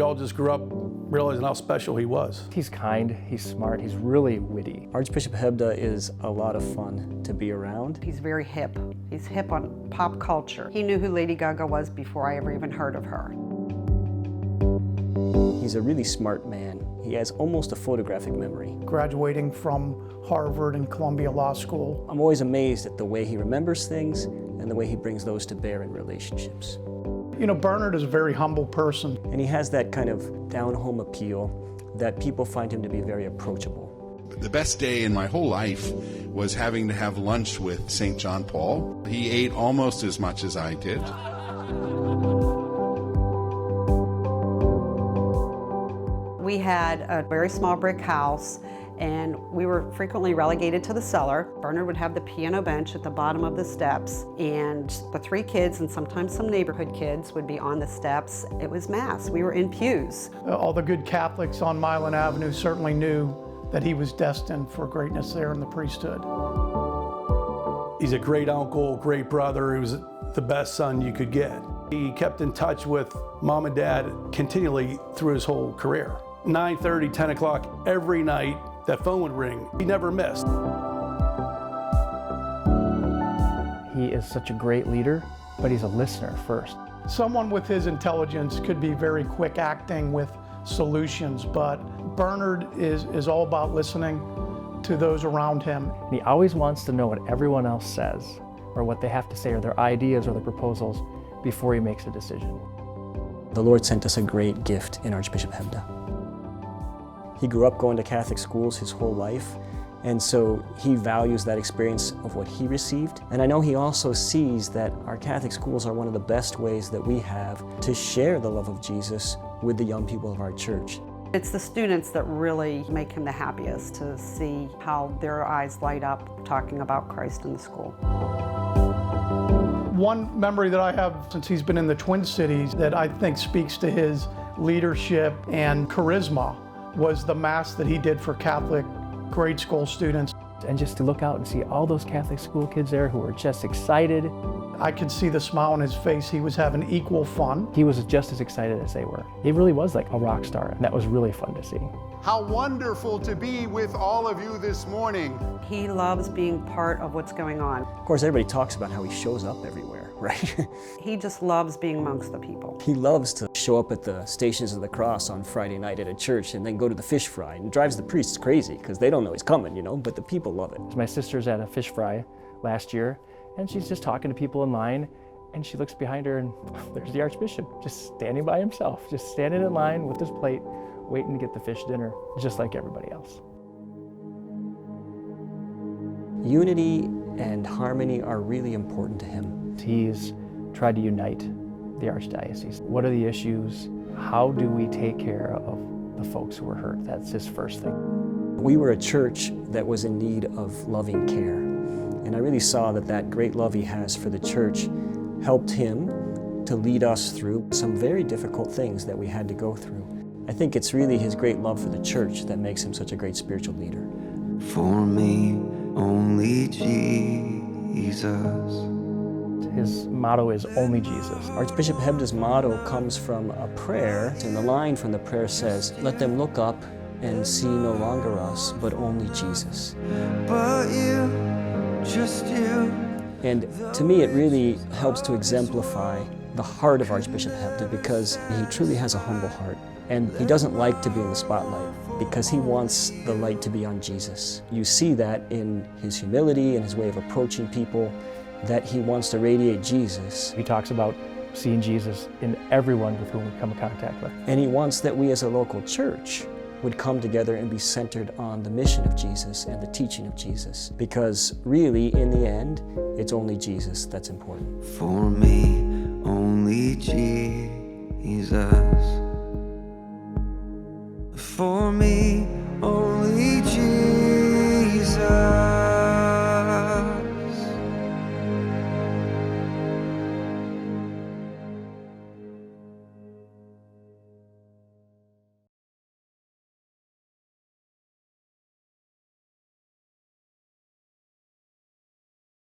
we all just grew up realizing how special he was. He's kind, he's smart, he's really witty. Archbishop Hebda is a lot of fun to be around. He's very hip. He's hip on pop culture. He knew who Lady Gaga was before I ever even heard of her. He's a really smart man. He has almost a photographic memory. Graduating from Harvard and Columbia Law School. I'm always amazed at the way he remembers things and the way he brings those to bear in relationships. You know, Bernard is a very humble person. And he has that kind of down-home appeal that people find him to be very approachable. The best day in my whole life was having to have lunch with St. John Paul. He ate almost as much as I did. We had a very small brick house, and we were frequently relegated to the cellar. Bernard would have the piano bench at the bottom of the steps, and the 3 kids and sometimes some neighborhood kids would be on the steps. It was Mass. We were in pews. All the good Catholics on Milan Avenue certainly knew that he was destined for greatness there in the priesthood. He's a great uncle, great brother. He was the best son you could get. He kept in touch with Mom and Dad continually through his whole career. 9:30, 10 o'clock every night, that phone would ring. He never missed. He is such a great leader, but he's a listener first. Someone with his intelligence could be very quick acting with solutions, but Bernard is all about listening to those around him. He always wants to know what everyone else says, or what they have to say, or their ideas or their proposals before he makes a decision. The Lord sent us a great gift in Archbishop Hebda. He grew up going to Catholic schools his whole life, and so he values that experience of what he received. And I know he also sees that our Catholic schools are one of the best ways that we have to share the love of Jesus with the young people of our church. It's the students that really make him the happiest, to see how their eyes light up talking about Christ in the school. One memory that I have since he's been in the Twin Cities that I think speaks to his leadership and charisma was the Mass that he did for Catholic grade school students. And just to look out and see all those Catholic school kids there who were just excited. I could see the smile on his face. He was having equal fun. He was just as excited as they were. He really was like a rock star, and that was really fun to see. How wonderful to be with all of you this morning. He loves being part of what's going on. Of course, everybody talks about how he shows up everywhere, right? He just loves being amongst the people. He loves to show up at the Stations of the Cross on Friday night at a church and then go to the fish fry, and drives the priests crazy because they don't know he's coming, you know, but the people love it. My sister's at a fish fry last year, and she's just talking to people in line, and she looks behind her, and there's the Archbishop just standing by himself, just standing in line with his plate, waiting to get the fish dinner, just like everybody else. Unity and harmony are really important to him. He's tried to unite the Archdiocese. What are the issues? How do we take care of the folks who are hurt? That's his first thing. We were a church that was in need of loving care. And I really saw that that great love he has for the church helped him to lead us through some very difficult things that we had to go through. I think it's really his great love for the church that makes him such a great spiritual leader. For me, only Jesus. His motto is only Jesus. Archbishop Hebda's motto comes from a prayer, and the line from the prayer says, "Let them look up and see no longer us, but only Jesus." But you, just you. And to me, it really helps to exemplify the heart of Archbishop Hebda, because he truly has a humble heart. And he doesn't like to be in the spotlight because he wants the light to be on Jesus. You see that in his humility and his way of approaching people, that he wants to radiate Jesus. He talks about seeing Jesus in everyone with whom we come in contact with. And he wants that we as a local church would come together and be centered on the mission of Jesus and the teaching of Jesus. Because really, in the end, it's only Jesus that's important. For me, only Jesus. For me,